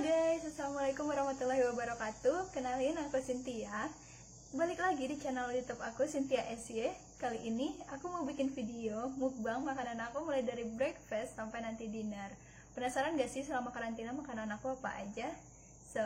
guys, assalamualaikum warahmatullahi wabarakatuh. Kenalin, aku Cynthia. Balik lagi di channel YouTube aku, Cynthia SY. Kali ini aku mau bikin video mukbang makanan aku mulai dari breakfast sampai nanti dinner. Penasaran gak sih selama karantina makanan aku apa aja? So,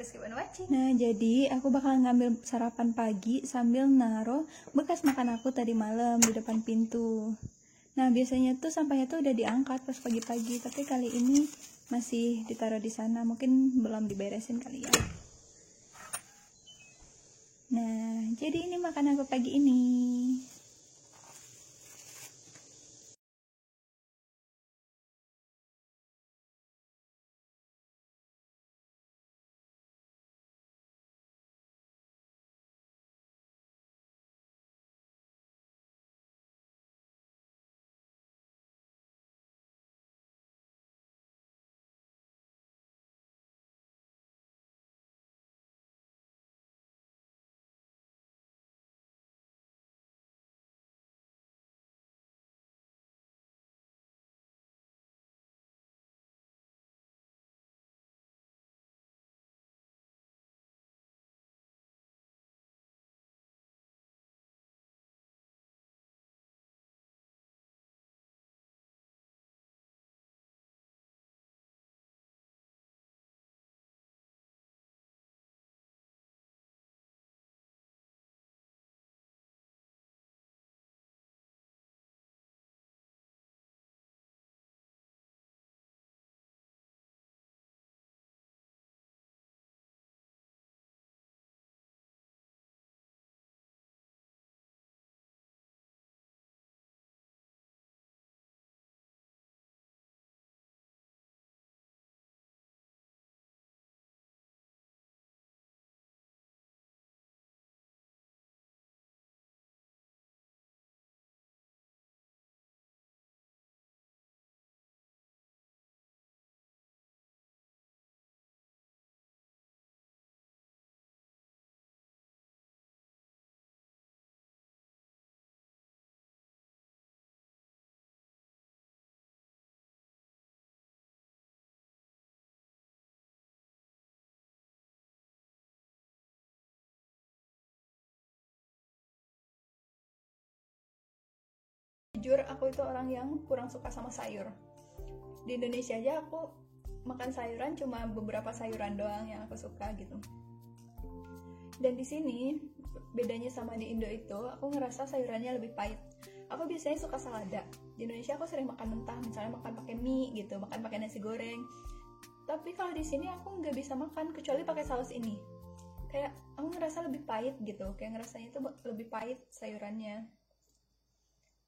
please keep on watching. Nah, jadi aku bakal ngambil sarapan pagi sambil naruh bekas makan aku tadi malam di depan pintu. Nah, biasanya tuh sampahnya tuh udah diangkat pas pagi-pagi, tapi kali ini masih ditaruh di sana, mungkin belum diberesin kali ya. Nah, jadi ini makanan aku pagi ini. Jujur, aku itu orang yang kurang suka sama sayur. Di Indonesia aja aku makan sayuran cuma beberapa sayuran doang yang aku suka gitu. Dan di sini bedanya sama di Indo itu, aku ngerasa sayurannya lebih pahit. Aku biasanya suka salada. Di Indonesia aku sering makan mentah, misalnya makan pakai mie gitu, makan pakai nasi goreng. Tapi kalau di sini aku nggak bisa makan kecuali pakai saus ini. Kayak aku ngerasa lebih pahit gitu, kayak ngerasanya itu lebih pahit sayurannya.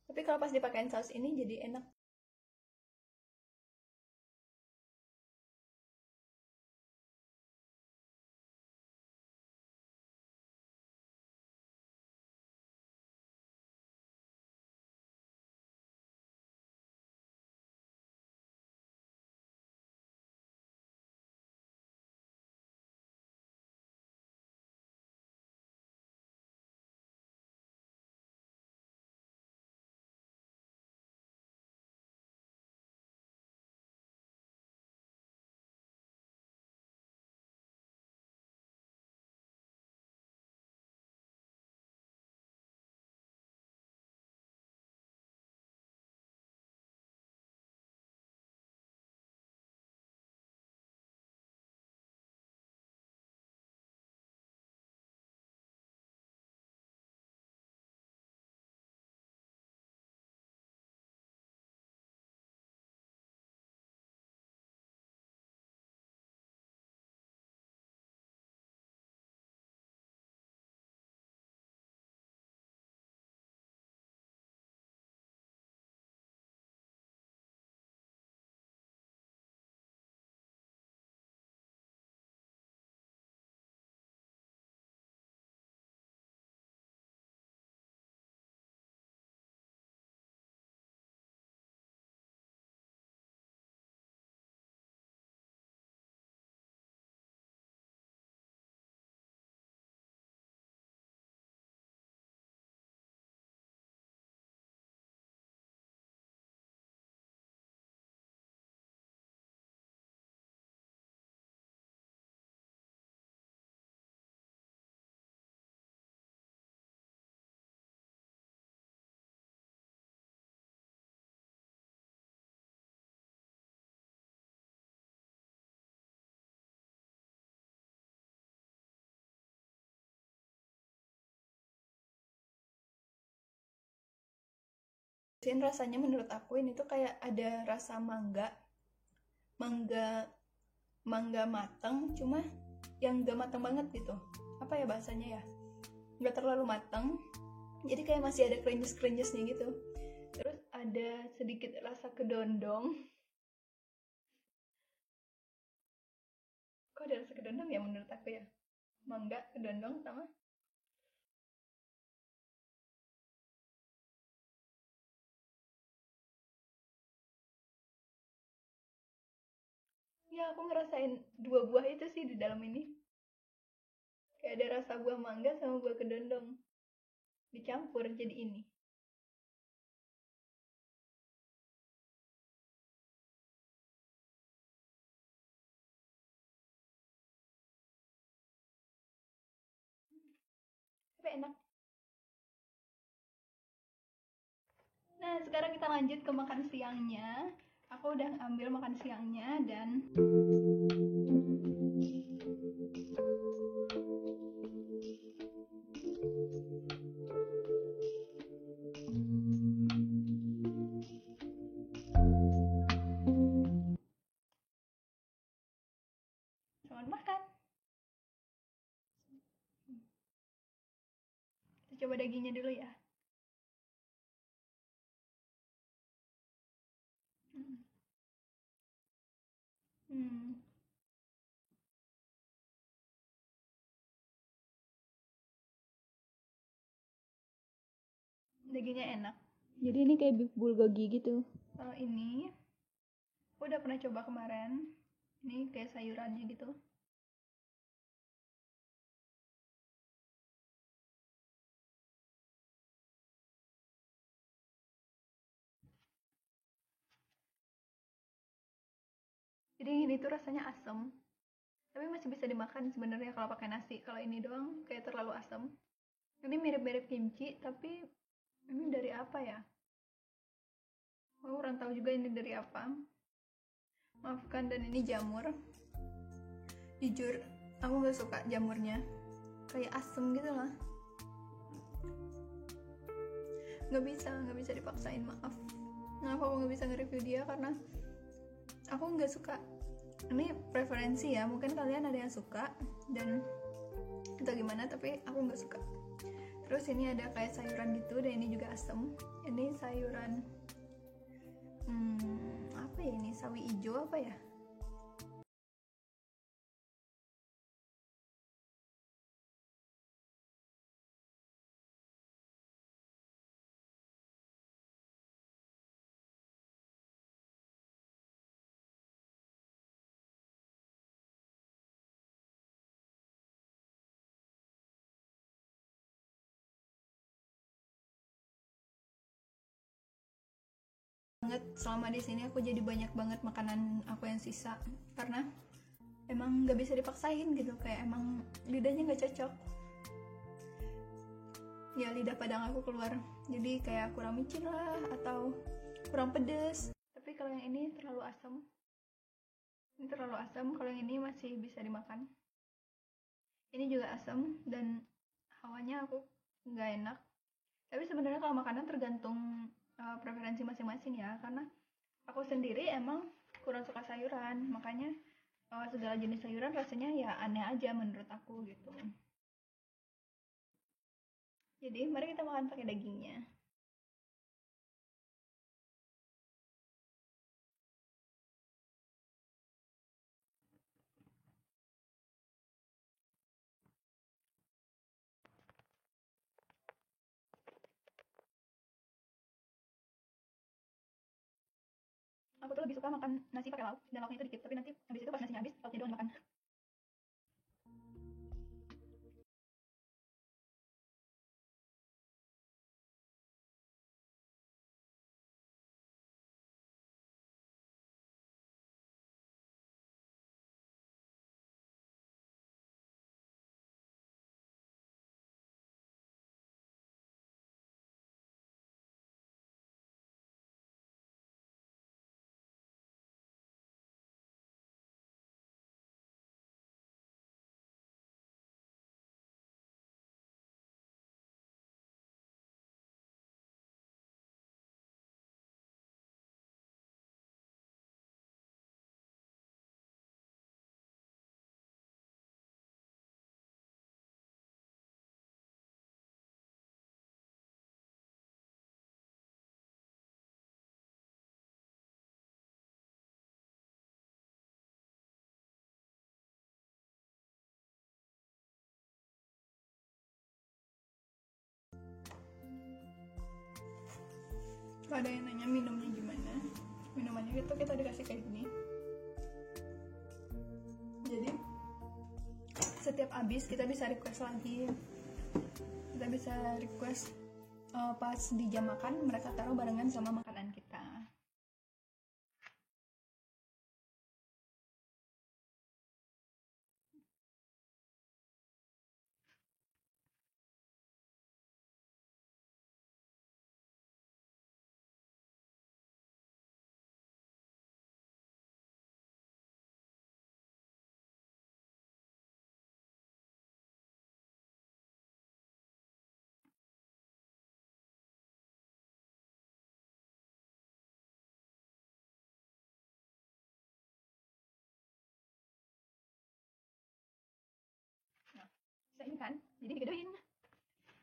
Tapi kalau pas dipakein saus ini jadi enak. Rasanya menurut aku ini tuh kayak ada rasa mangga mangga mangga matang, cuma yang gak matang banget gitu. Apa ya bahasanya ya, gak terlalu matang, jadi kayak masih ada krenyes-krenyesnya gitu. Terus ada sedikit rasa kedondong. Kok ada rasa kedondong ya menurut aku ya, mangga kedondong sama. Ya aku ngerasain dua buah itu sih di dalam ini, kayak ada rasa buah mangga sama buah kedondong dicampur jadi ini. Tapi enak. Nah sekarang kita lanjut ke makan siangnya. Aku udah ambil makan siangnya dan selamat makan. Kita coba dagingnya dulu ya. Hmm. Hmm. Dagingnya enak. Jadi ini kayak beef bulgogi gitu. Kalau ini aku udah pernah coba kemarin. Ini kayak sayurannya gitu. Jadi ini tuh rasanya asam, tapi masih bisa dimakan sebenarnya kalau pakai nasi. Kalau ini doang kayak terlalu asam. Ini mirip-mirip kimchi, tapi ini dari apa ya? Aku kurang tahu juga ini dari apa. Maafkan, dan ini jamur. Jujur, aku gak suka jamurnya. Kayak asem gitu lah. Gak bisa dipaksain, maaf. Kenapa aku gak bisa nge-review dia? Karena aku gak suka. Ini preferensi ya, mungkin kalian ada yang suka dan atau gimana, tapi aku gak suka. Terus ini ada kayak sayuran gitu, dan ini juga asem. Ini sayuran apa ya ini, sawi hijau apa ya? Banget selama di sini aku jadi banyak banget makanan aku yang sisa karena emang nggak bisa dipaksain gitu, kayak emang lidahnya nggak cocok ya, lidah padang aku keluar, jadi kayak kurang micin lah atau kurang pedes. Tapi kalau yang ini terlalu asam, kalau yang ini masih bisa dimakan. Ini juga asam dan hawanya aku nggak enak. Tapi sebenarnya kalau makanan tergantung preferensi masing-masing ya, karena aku sendiri emang kurang suka sayuran, makanya segala jenis sayuran rasanya ya aneh aja menurut aku gitu. Jadi mari kita makan pakai dagingnya. Aku tuh lebih suka makan nasi pakai lauk dan lauknya itu dikit, tapi nanti habis itu pas nasinya habis lauknya doang makan. Kalau ada yang nanya minumnya gimana, minumannya itu kita dikasih kayak gini. Jadi setiap habis kita bisa request lagi, kita bisa request pas di jam makan mereka taruh barengan sama makanan kita. Bisa ini kan, jadi digedein.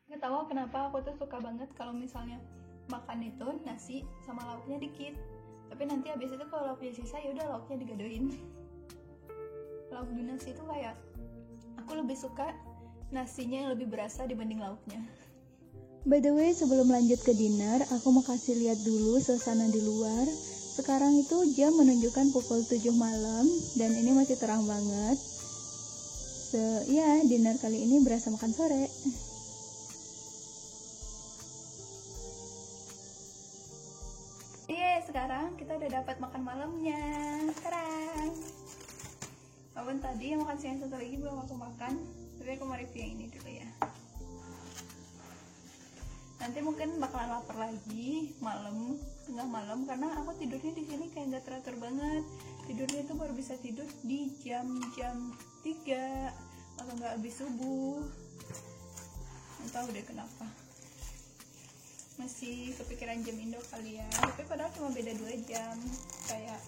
Nggak tahu kenapa aku tuh suka banget kalau misalnya makan itu nasi sama lauknya dikit, tapi nanti habis itu kalau lauknya sisa ya udah lauknya digadoin. Lauk di nasi itu kayak aku lebih suka nasinya yang lebih berasa dibanding lauknya. By the way, sebelum lanjut ke dinner, aku mau kasih lihat dulu suasana di luar. Sekarang itu jam menunjukkan pukul 7 malam dan ini masih terang banget. Ya, dinner kali ini berasa makan sore. Sekarang kita udah dapat makan malamnya. Sekarang walaupun tadi yang makan siang satu lagi belum aku makan, tapi aku mau review yang ini dulu ya. Nanti mungkin bakalan lapar lagi malam, tengah malam, karena aku tidurnya di sini kayak nggak teratur banget. Tidurnya itu baru bisa tidur di jam-jam 3 atau nggak habis subuh. Nggak tahu deh kenapa. Masih kepikiran jam Indo kali ya, tapi padahal cuma beda 2 jam. Kayak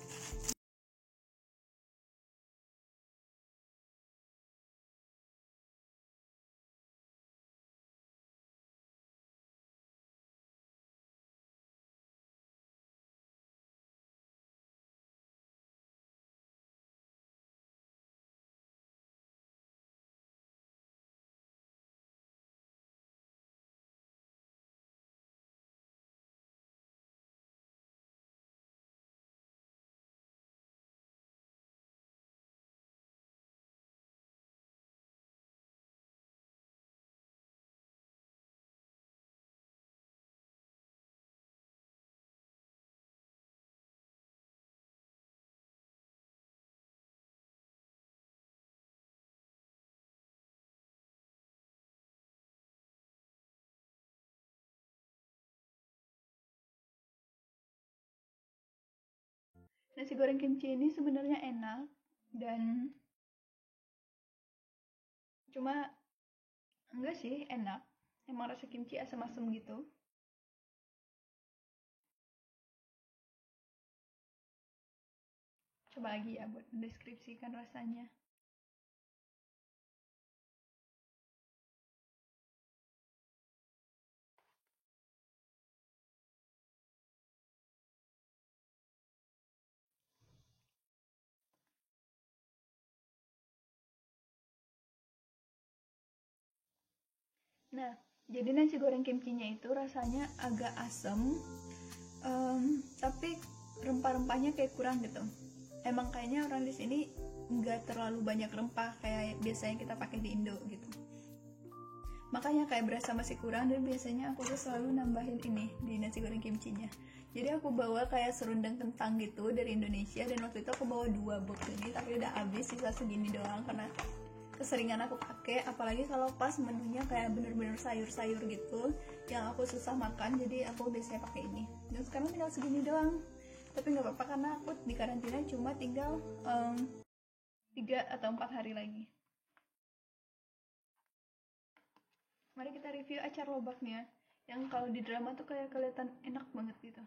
nasi goreng kimchi ini sebenarnya enak, dan cuma enggak sih enak, emang rasa kimchi asam-asam gitu. Coba lagi ya buat mendeskripsikan rasanya. Nah, jadi nasi goreng kimchinya itu rasanya agak asam, tapi rempah-rempahnya kayak kurang gitu. Emang kayaknya orang di sini nggak terlalu banyak rempah kayak biasanya kita pakai di Indo gitu. Makanya kayak berasa masih kurang, dan biasanya aku tuh selalu nambahin ini di nasi goreng kimchinya. Jadi aku bawa kayak serundeng kentang gitu dari Indonesia, dan waktu itu aku bawa 2 box ini, tapi udah habis, sisa segini doang karena keseringan aku pakai, apalagi kalau pas menunya kayak bener-bener sayur-sayur gitu yang aku susah makan, jadi aku biasanya pakai ini. Dan sekarang tinggal segini doang, tapi nggak apa-apa karena aku di karantina cuma tinggal 3 atau 4 hari lagi. Mari kita review acar lobaknya, yang kalau di drama tuh kayak kelihatan enak banget gitu.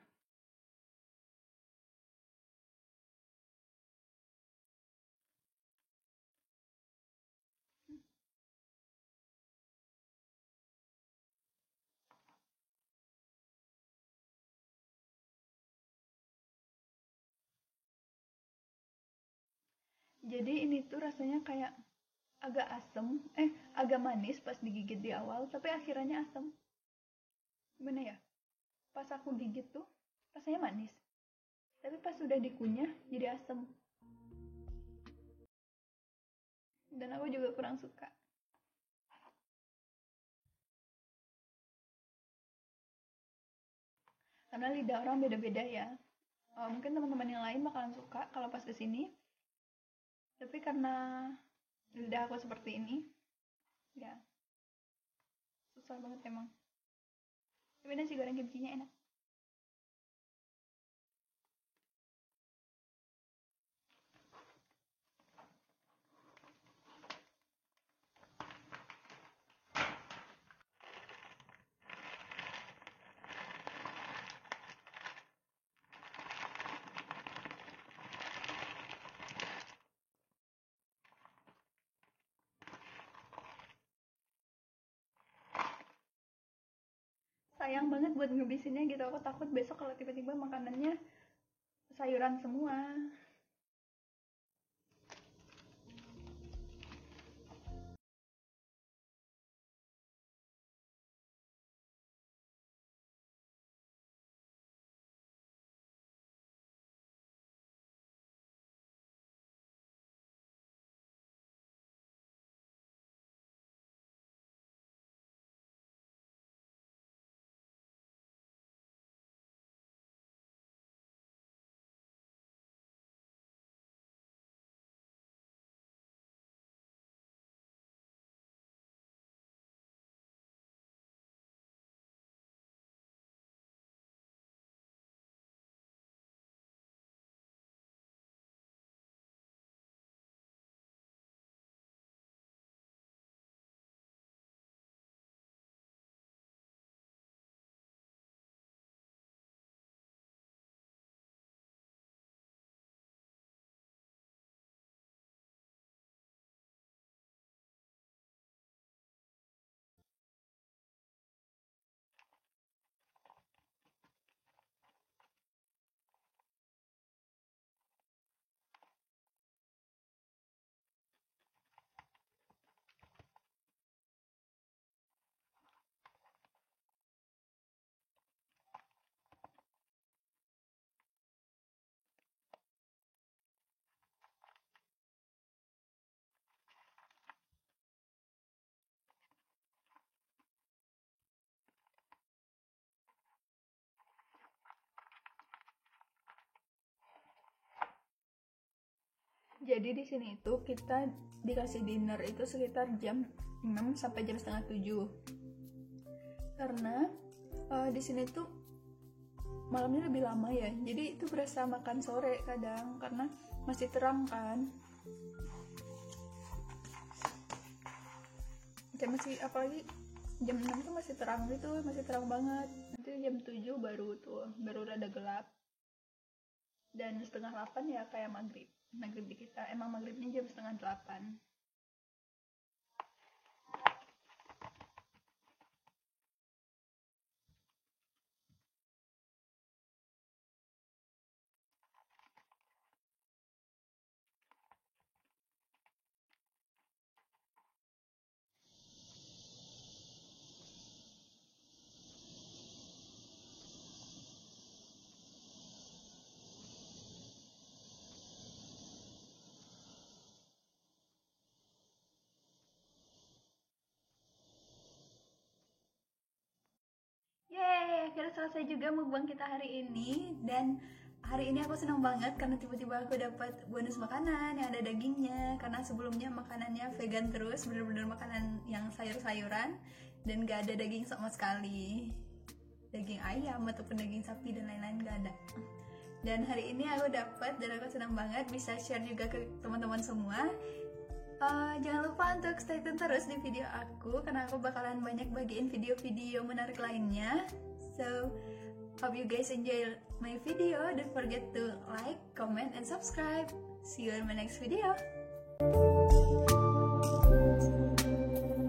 Jadi ini tuh rasanya kayak agak asem, agak manis pas digigit di awal, tapi akhirannya asem. Gimana ya? Pas aku gigit tuh rasanya manis, tapi pas sudah dikunyah jadi asam, dan aku juga kurang suka. Karena lidah orang beda-beda ya. Mungkin teman-teman yang lain bakalan suka kalau pas kesini, tapi karena lidah aku seperti ini, ya susah banget emang. Tapi nasi goreng kimchinya enak. Sayang banget buat ngebisinnya gitu. Aku takut besok kalau tiba-tiba makanannya sayuran semua. Jadi di sini itu kita dikasih dinner itu sekitar jam 6 sampai jam setengah 7. Karena di sini tuh malamnya lebih lama ya. Jadi itu berasa makan sore kadang karena masih terang kan. Kayak masih, apalagi jam 6 tuh masih terang gitu, masih terang banget. Nanti jam 7 baru rada gelap. Dan setengah 8 ya kayak maghrib di kita. Emang maghribnya jam setengah 8. Yeay, akhirnya selesai juga mukbang kita hari ini. Dan hari ini aku senang banget karena tiba-tiba aku dapat bonus makanan yang ada dagingnya. Karena sebelumnya makanannya vegan terus, bener-bener makanan yang sayur-sayuran dan gak ada daging sama sekali. Daging ayam ataupun daging sapi dan lain-lain gak ada. Dan hari ini aku dapat dan aku senang banget bisa share juga ke teman-teman semua. Jangan lupa untuk stay tune terus di video aku karena aku bakalan banyak bagiin video-video menarik lainnya. So, hope you guys enjoy my video. Don't forget to like, comment, and subscribe. See you in my next video.